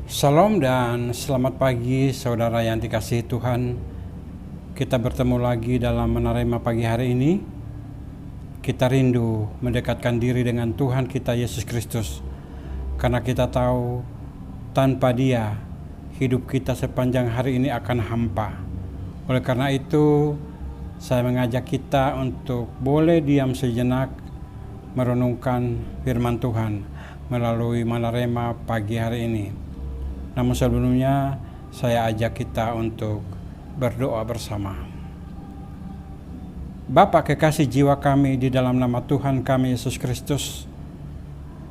Salam dan selamat pagi saudara yang dikasihi Tuhan. Kita bertemu lagi dalam menerima pagi hari ini. Kita rindu mendekatkan diri dengan Tuhan kita Yesus Kristus, karena kita tahu tanpa Dia hidup kita sepanjang hari ini akan hampa. Oleh karena itu saya mengajak kita untuk boleh diam sejenak merenungkan firman Tuhan melalui menerima pagi hari ini. Namun sebelumnya saya ajak kita untuk berdoa bersama. Bapa kekasih jiwa kami, di dalam nama Tuhan kami Yesus Kristus,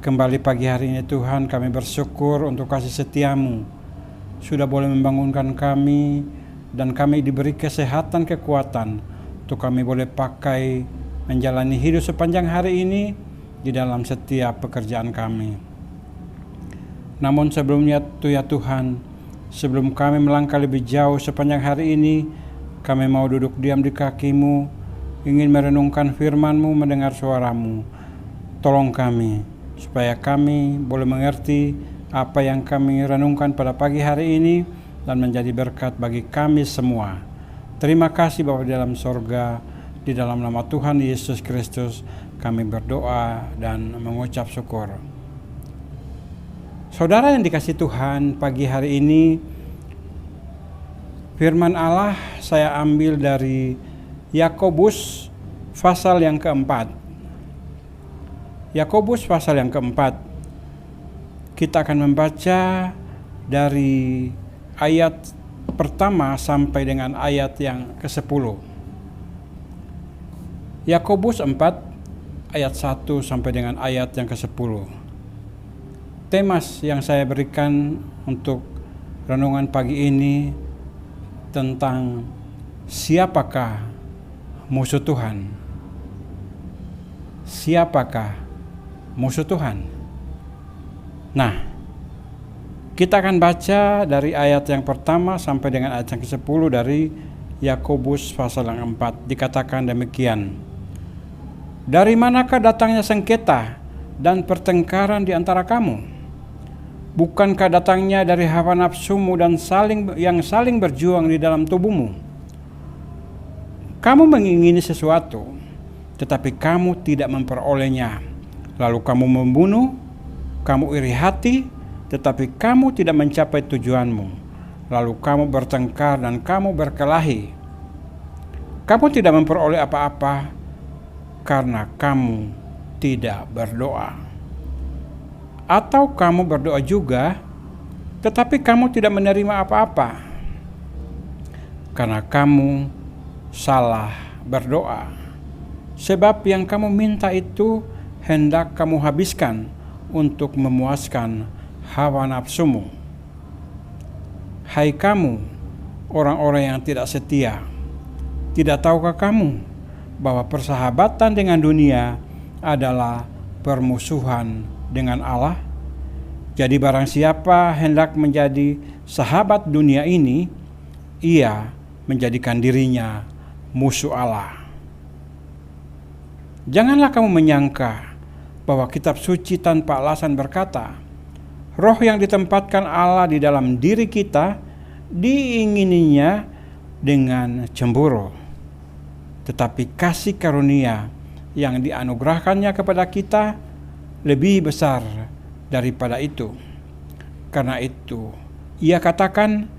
kembali pagi hari ini Tuhan kami bersyukur untuk kasih setia-Mu sudah boleh membangunkan kami, dan kami diberi kesehatan kekuatan untuk kami boleh pakai menjalani hidup sepanjang hari ini di dalam setiap pekerjaan kami. Namun sebelumnya ya Tuhan, sebelum kami melangkah lebih jauh sepanjang hari ini, kami mau duduk diam di kaki-Mu, ingin merenungkan firman-Mu, mendengar suara-Mu. Tolong kami, supaya kami boleh mengerti apa yang kami renungkan pada pagi hari ini, dan menjadi berkat bagi kami semua. Terima kasih Bapa di dalam sorga, di dalam nama Tuhan Yesus Kristus, kami berdoa dan mengucap syukur. Saudara yang dikasihi Tuhan, pagi hari ini firman Allah saya ambil dari Yakobus pasal yang keempat. Yakobus pasal yang keempat. Kita akan membaca dari ayat pertama sampai dengan ayat yang ke-10. Yakobus 4 ayat 1 sampai dengan ayat yang ke-10. Tema yang saya berikan untuk renungan pagi ini tentang siapakah musuh Tuhan? Siapakah musuh Tuhan? Nah, kita akan baca dari ayat yang pertama sampai dengan ayat yang ke-10 dari Yakobus pasal yang 4. Dikatakan demikian: dari manakah datangnya sengketa dan pertengkaran di antara kamu? Bukankah datangnya dari hawa nafsumu dan yang saling berjuang di dalam tubuhmu? Kamu mengingini sesuatu, tetapi kamu tidak memperolehnya. Lalu kamu membunuh, kamu iri hati, tetapi kamu tidak mencapai tujuanmu. Lalu kamu bertengkar dan kamu berkelahi. Kamu tidak memperoleh apa-apa karena kamu tidak berdoa. Atau kamu berdoa juga, tetapi kamu tidak menerima apa-apa karena kamu salah berdoa. Sebab yang kamu minta itu hendak kamu habiskan untuk memuaskan hawa nafsumu. Hai kamu, orang-orang yang tidak setia, tidak tahukah kamu bahwa persahabatan dengan dunia adalah permusuhan dengan Allah? Jadi barang siapa hendak menjadi sahabat dunia ini, ia menjadikan dirinya musuh Allah. Janganlah kamu menyangka bahwa kitab suci tanpa alasan berkata, roh yang ditempatkan Allah di dalam diri kita diingininya dengan cemburu. Tetapi kasih karunia yang dianugerahkannya kepada kita lebih besar daripada itu. Karena itu, ia katakan,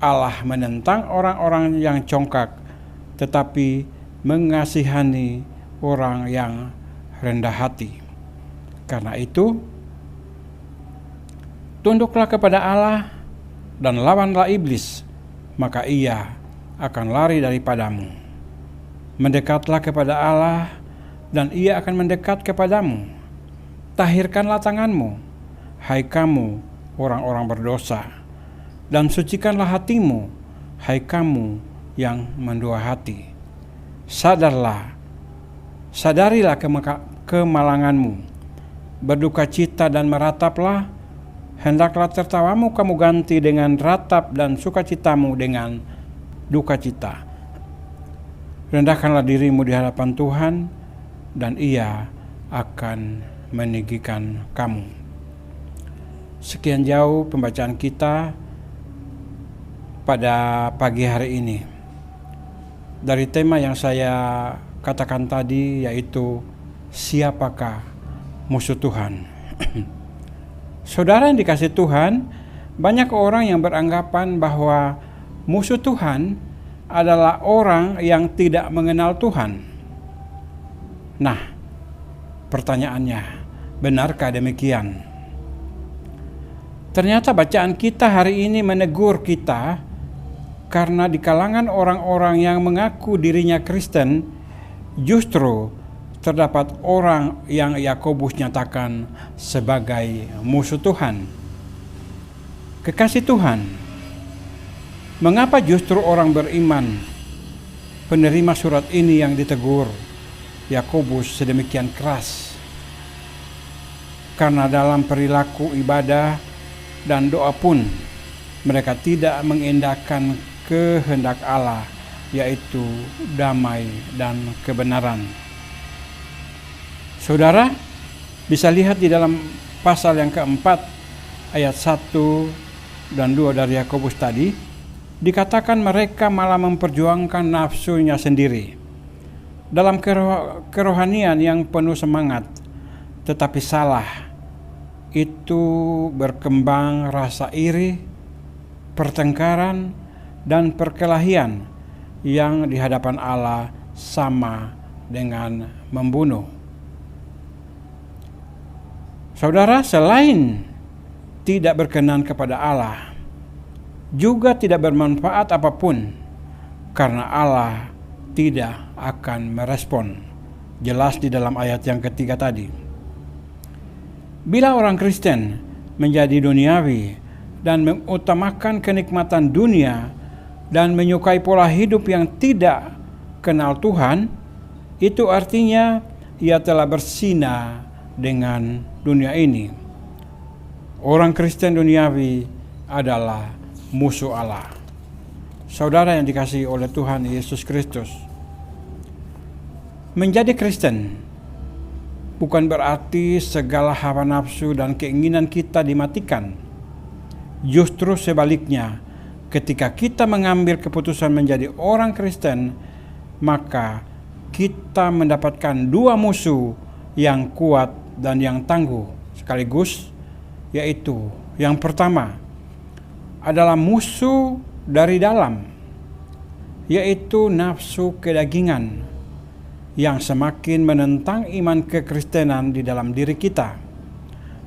Allah menentang orang-orang yang congkak, tetapi mengasihani orang yang rendah hati. Karena itu, tunduklah kepada Allah dan lawanlah iblis, maka ia akan lari daripadamu. Mendekatlah kepada Allah dan ia akan mendekat kepadamu. Tahirkanlah tanganmu, hai kamu orang-orang berdosa, dan sucikanlah hatimu, hai kamu yang mendua hati. Sadarilah kemalanganmu, berduka cita dan merataplah. Hendaklah tertawamu kamu ganti dengan ratap, dan sukacitamu dengan duka cita. Rendahkanlah dirimu di hadapan Tuhan, dan Ia akan meninggikan kamu. Sekian jauh pembacaan kita pada pagi hari ini. Dari tema yang saya katakan tadi, yaitu siapakah musuh Tuhan. Saudara yang dikasihi Tuhan, banyak orang yang beranggapan bahwa musuh Tuhan adalah orang yang tidak mengenal Tuhan. Nah, pertanyaannya, benarkah demikian? Ternyata bacaan kita hari ini menegur kita karena di kalangan orang-orang yang mengaku dirinya Kristen justru terdapat orang yang Yakobus nyatakan sebagai musuh Tuhan. Kekasih Tuhan, mengapa justru orang beriman penerima surat ini yang ditegur Yakobus sedemikian keras? Karena dalam perilaku ibadah dan doa pun mereka tidak mengindahkan kehendak Allah, yaitu damai dan kebenaran. Saudara bisa lihat di dalam pasal yang keempat ayat 1 dan 2 dari Yakobus tadi, dikatakan mereka malah memperjuangkan nafsunya sendiri dalam kerohanian yang penuh semangat, tetapi salah. Itu berkembang rasa iri, pertengkaran, dan perkelahian yang di hadapan Allah sama dengan membunuh. Saudara, selain tidak berkenan kepada Allah, juga tidak bermanfaat apapun, karena Allah tidak akan merespon. Jelas di dalam ayat yang ketiga tadi. Bila orang Kristen menjadi duniawi dan mengutamakan kenikmatan dunia dan menyukai pola hidup yang tidak kenal Tuhan, itu artinya ia telah berzina dengan dunia ini. Orang Kristen duniawi adalah musuh Allah. Saudara yang dikasihi oleh Tuhan Yesus Kristus, menjadi Kristen bukan berarti segala hawa nafsu dan keinginan kita dimatikan. Justru sebaliknya, ketika kita mengambil keputusan menjadi orang Kristen, maka kita mendapatkan dua musuh yang kuat dan yang tangguh sekaligus, yaitu yang pertama adalah musuh dari dalam, yaitu nafsu kedagingan yang semakin menentang iman kekristenan di dalam diri kita.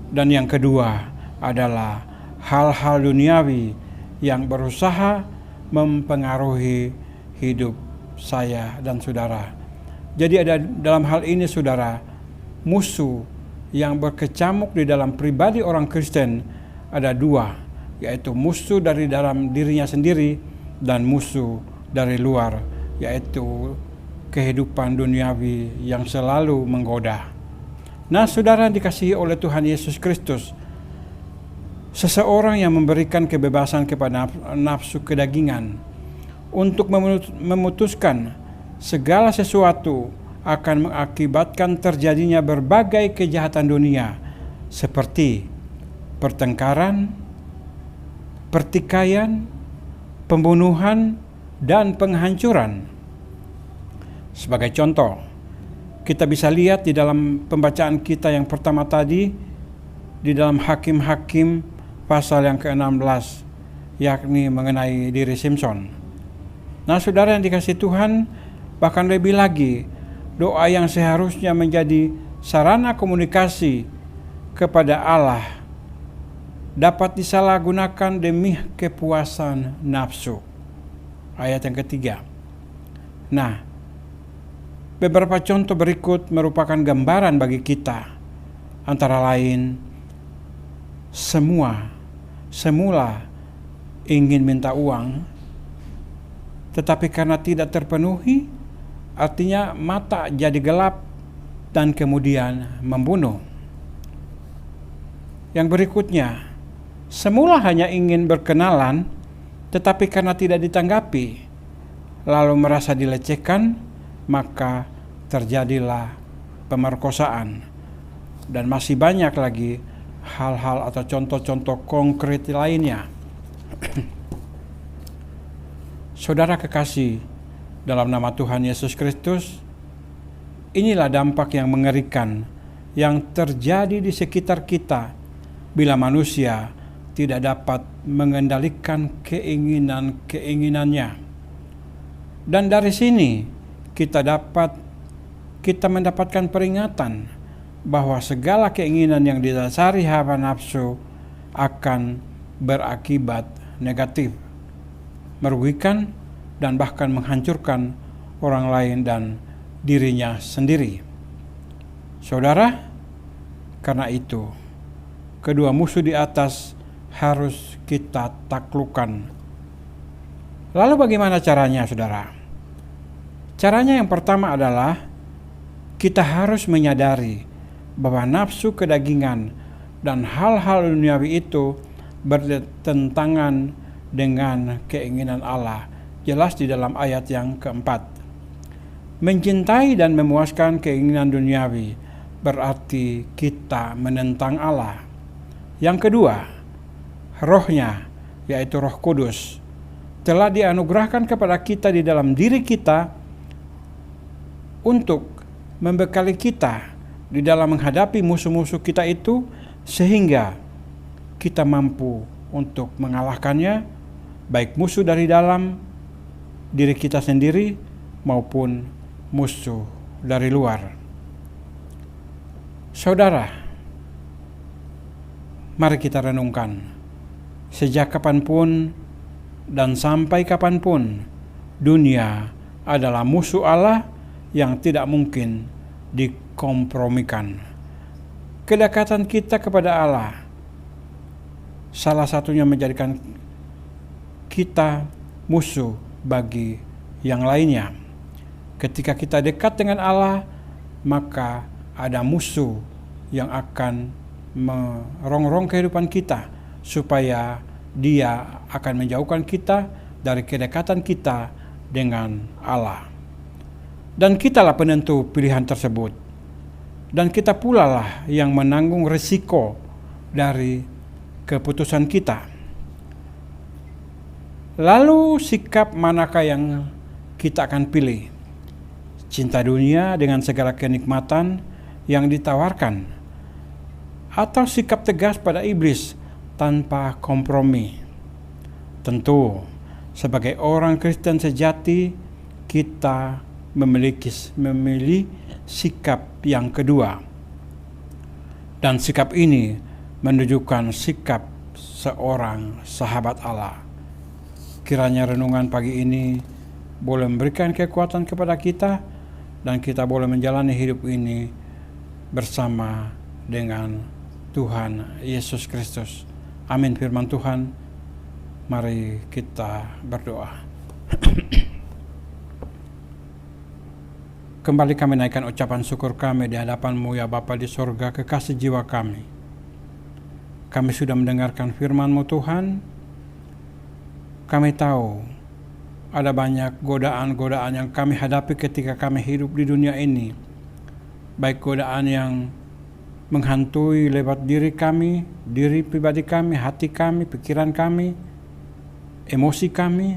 Dan yang kedua adalah hal-hal duniawi yang berusaha mempengaruhi hidup saya dan saudara. Jadi ada dalam hal ini saudara, musuh yang berkecamuk di dalam pribadi orang Kristen ada dua, yaitu musuh dari dalam dirinya sendiri dan musuh dari luar, yaitu kehidupan duniawi yang selalu menggoda. Nah, saudara dikasihi oleh Tuhan Yesus Kristus, seseorang yang memberikan kebebasan kepada nafsu kedagingan untuk memutuskan segala sesuatu akan mengakibatkan terjadinya berbagai kejahatan dunia seperti pertengkaran, pertikaian, pembunuhan, dan penghancuran. Sebagai contoh, kita bisa lihat di dalam pembacaan kita yang pertama tadi, di dalam Hakim-Hakim pasal yang ke-16, yakni mengenai diri Simson. Nah, saudara yang dikasihi Tuhan, bahkan lebih lagi, doa yang seharusnya menjadi sarana komunikasi kepada Allah dapat disalahgunakan demi kepuasan nafsu. Ayat yang ketiga. Nah, beberapa contoh berikut merupakan gambaran bagi kita. Antara lain, semula ingin minta uang, tetapi karena tidak terpenuhi, artinya mata jadi gelap dan kemudian membunuh. Yang berikutnya, semula hanya ingin berkenalan, tetapi karena tidak ditanggapi, lalu merasa dilecehkan, maka terjadilah pemerkosaan. Dan masih banyak lagi hal-hal atau contoh-contoh konkret lainnya. Saudara kekasih dalam nama Tuhan Yesus Kristus, inilah dampak yang mengerikan yang terjadi di sekitar kita bila manusia tidak dapat mengendalikan keinginan-keinginannya. Dan dari sini kita mendapatkan peringatan bahwa segala keinginan yang didasari hawa nafsu akan berakibat negatif, merugikan dan bahkan menghancurkan orang lain dan dirinya sendiri. Saudara, karena itu kedua musuh di atas harus kita taklukkan. Lalu bagaimana caranya, saudara? Caranya yang pertama adalah kita harus menyadari bahwa nafsu kedagingan dan hal-hal duniawi itu bertentangan dengan keinginan Allah. Jelas di dalam ayat yang keempat. Mencintai dan memuaskan keinginan duniawi berarti kita menentang Allah. Yang kedua, rohnya, yaitu Roh Kudus, telah dianugerahkan kepada kita di dalam diri kita untuk membekali kita di dalam menghadapi musuh-musuh kita itu, sehingga kita mampu untuk mengalahkannya, baik musuh dari dalam diri kita sendiri maupun musuh dari luar. Saudara, mari kita renungkan, sejak kapanpun dan sampai kapanpun, dunia adalah musuh Allah yang tidak mungkin dikompromikan. Kedekatan kita kepada Allah salah satunya menjadikan kita musuh bagi yang lainnya. Ketika kita dekat dengan Allah, maka ada musuh yang akan merongrong kehidupan kita, supaya dia akan menjauhkan kita dari kedekatan kita dengan Allah. Dan kitalah penentu pilihan tersebut. Dan kita pula lah yang menanggung risiko dari keputusan kita. Lalu sikap manakah yang kita akan pilih? Cinta dunia dengan segala kenikmatan yang ditawarkan, atau sikap tegas pada iblis tanpa kompromi? Tentu, sebagai orang Kristen sejati, kita memilih sikap yang kedua. Dan sikap ini menunjukkan sikap seorang sahabat Allah. Kiranya renungan pagi ini boleh memberikan kekuatan kepada kita, dan kita boleh menjalani hidup ini bersama dengan Tuhan Yesus Kristus. Amin firman Tuhan. Mari kita berdoa. Kembali kami naikkan ucapan syukur kami di hadapan-Mu ya Bapa di sorga, kekasih jiwa kami. Kami sudah mendengarkan firman-Mu Tuhan. Kami tahu ada banyak godaan-godaan yang kami hadapi ketika kami hidup di dunia ini. Baik godaan yang menghantui lewat diri kami, diri pribadi kami, hati kami, pikiran kami, emosi kami,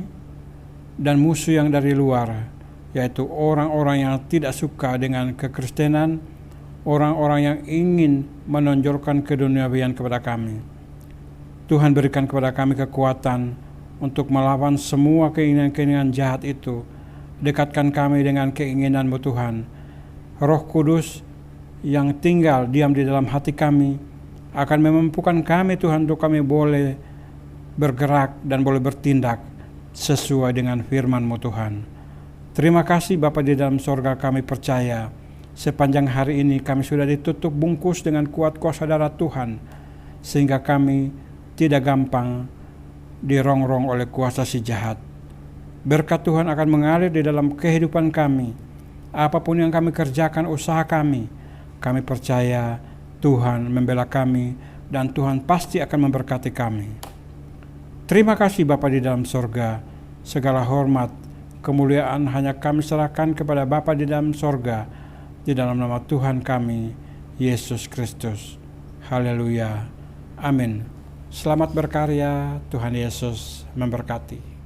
dan musuh yang dari luar, yaitu orang-orang yang tidak suka dengan kekristenan, orang-orang yang ingin menonjolkan keduniawian kepada kami. Tuhan berikan kepada kami kekuatan untuk melawan semua keinginan-keinginan jahat itu. Dekatkan kami dengan keinginan-Mu Tuhan. Roh Kudus yang tinggal diam di dalam hati kami akan memampukan kami Tuhan, untuk kami boleh bergerak dan boleh bertindak sesuai dengan firman-Mu Tuhan. Terima kasih Bapa di dalam sorga, kami percaya sepanjang hari ini kami sudah ditutup bungkus dengan kuat kuasa darah Tuhan, sehingga kami tidak gampang dirongrong oleh kuasa si jahat. Berkat Tuhan akan mengalir di dalam kehidupan kami. Apapun yang kami kerjakan, usaha kami percaya Tuhan membela kami, dan Tuhan pasti akan memberkati kami. Terima kasih Bapa di dalam sorga. Segala hormat, kemuliaan hanya kami serahkan kepada Bapa di dalam sorga, di dalam nama Tuhan kami, Yesus Kristus. Haleluya. Amin. Selamat berkarya, Tuhan Yesus memberkati.